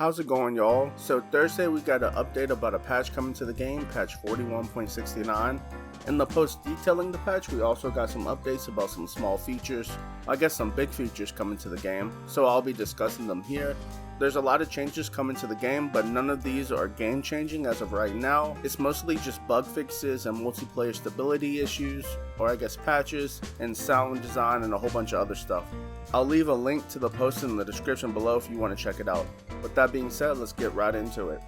How's it going, y'all? So Thursday we got an update about a patch coming to the game, patch 41.69. In the post detailing the patch, we also got some updates about some small features, I guess some big features coming to the game, so I'll be discussing them here. There's a lot of changes coming to the game, but none of these are game changing as of right now. It's mostly just bug fixes and multiplayer stability issues, or I guess patches, and sound design and a whole bunch of other stuff. I'll leave a link to the post in the description below if you want to check it out. With that being said, let's get right into it.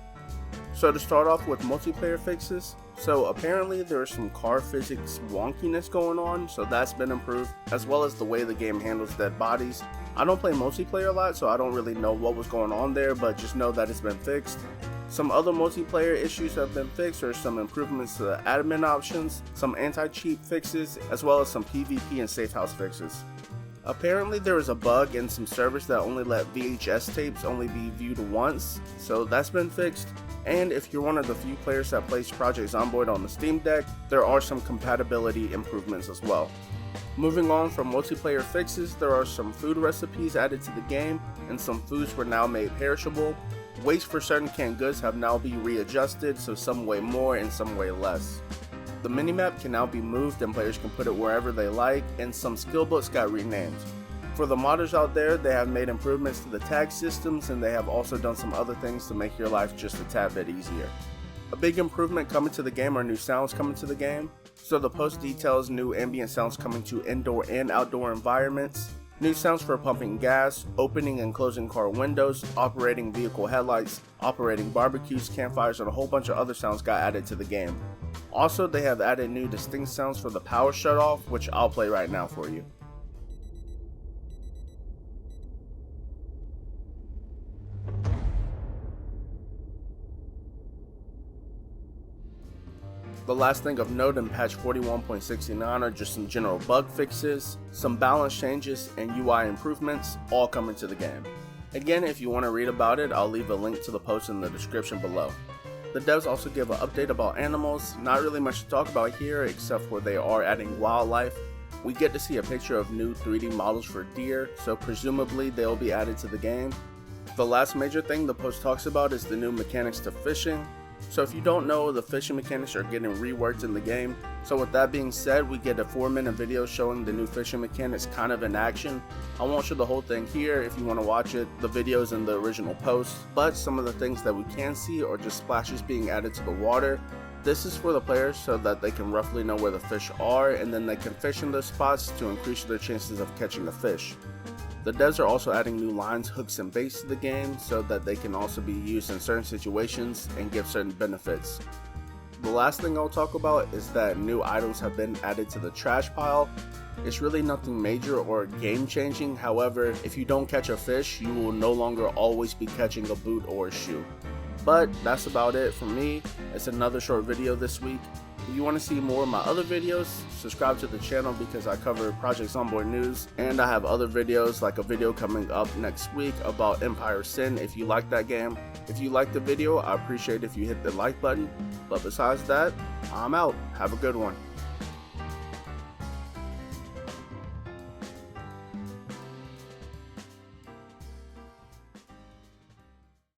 So to start off with multiplayer fixes, so apparently there is some car physics wonkiness going on, so that's been improved, as well as the way the game handles dead bodies. I don't play multiplayer a lot, so I don't really know what was going on there, but just know that it's been fixed. Some other multiplayer issues have been fixed, or some improvements to the admin options, some anti-cheat fixes, as well as some PvP and safe house fixes. Apparently there was a bug in some servers that only let VHS tapes only be viewed once, so that's been fixed. And if you're one of the few players that plays Project Zomboid on the Steam Deck, there are some compatibility improvements as well. Moving on from multiplayer fixes, there are some food recipes added to the game, and some foods were now made perishable. Weights for certain canned goods have now been readjusted, so some weigh more and some weigh less. The minimap can now be moved and players can put it wherever they like, and some skill books got renamed. For the modders out there, they have made improvements to the tag systems, and they have also done some other things to make your life just a tad bit easier. A big improvement coming to the game are new sounds coming to the game. So the post details new ambient sounds coming to indoor and outdoor environments, new sounds for pumping gas, opening and closing car windows, operating vehicle headlights, operating barbecues, campfires, and a whole bunch of other sounds got added to the game. Also, they have added new distinct sounds for the power shutoff, which I'll play right now for you. The last thing of note in patch 41.69 are just some general bug fixes, some balance changes, and UI improvements, all coming to the game. Again, if you want to read about it, I'll leave a link to the post in the description below. The devs also give an update about animals, not really much to talk about here except for they are adding wildlife. We get to see a picture of new 3D models for deer, so presumably they'll be added to the game. The last major thing the post talks about is the new mechanics to fishing. So if you don't know, the fishing mechanics are getting reworked in the game. So with that being said, we get a 4-minute video showing the new fishing mechanics kind of in action. I won't show the whole thing here. If you want to watch it, the video's in the original post. But some of the things that we can see are just splashes being added to the water. This is for the players so that they can roughly know where the fish are, and then they can fish in those spots to increase their chances of catching a fish. The devs are also adding new lines, hooks, and baits to the game so that they can also be used in certain situations and give certain benefits. The last thing I'll talk about is that new items have been added to the trash pile. It's really nothing major or game changing, however, if you don't catch a fish, you will no longer always be catching a boot or a shoe. But that's about it for me. It's another short video this week. If you want to see more of my other videos, subscribe to the channel because I cover Project Zomboid news, and I have other videos like a video coming up next week about Empire Sin if you like that game. If you like the video, I appreciate if you hit the like button, but besides that, I'm out. Have a good one.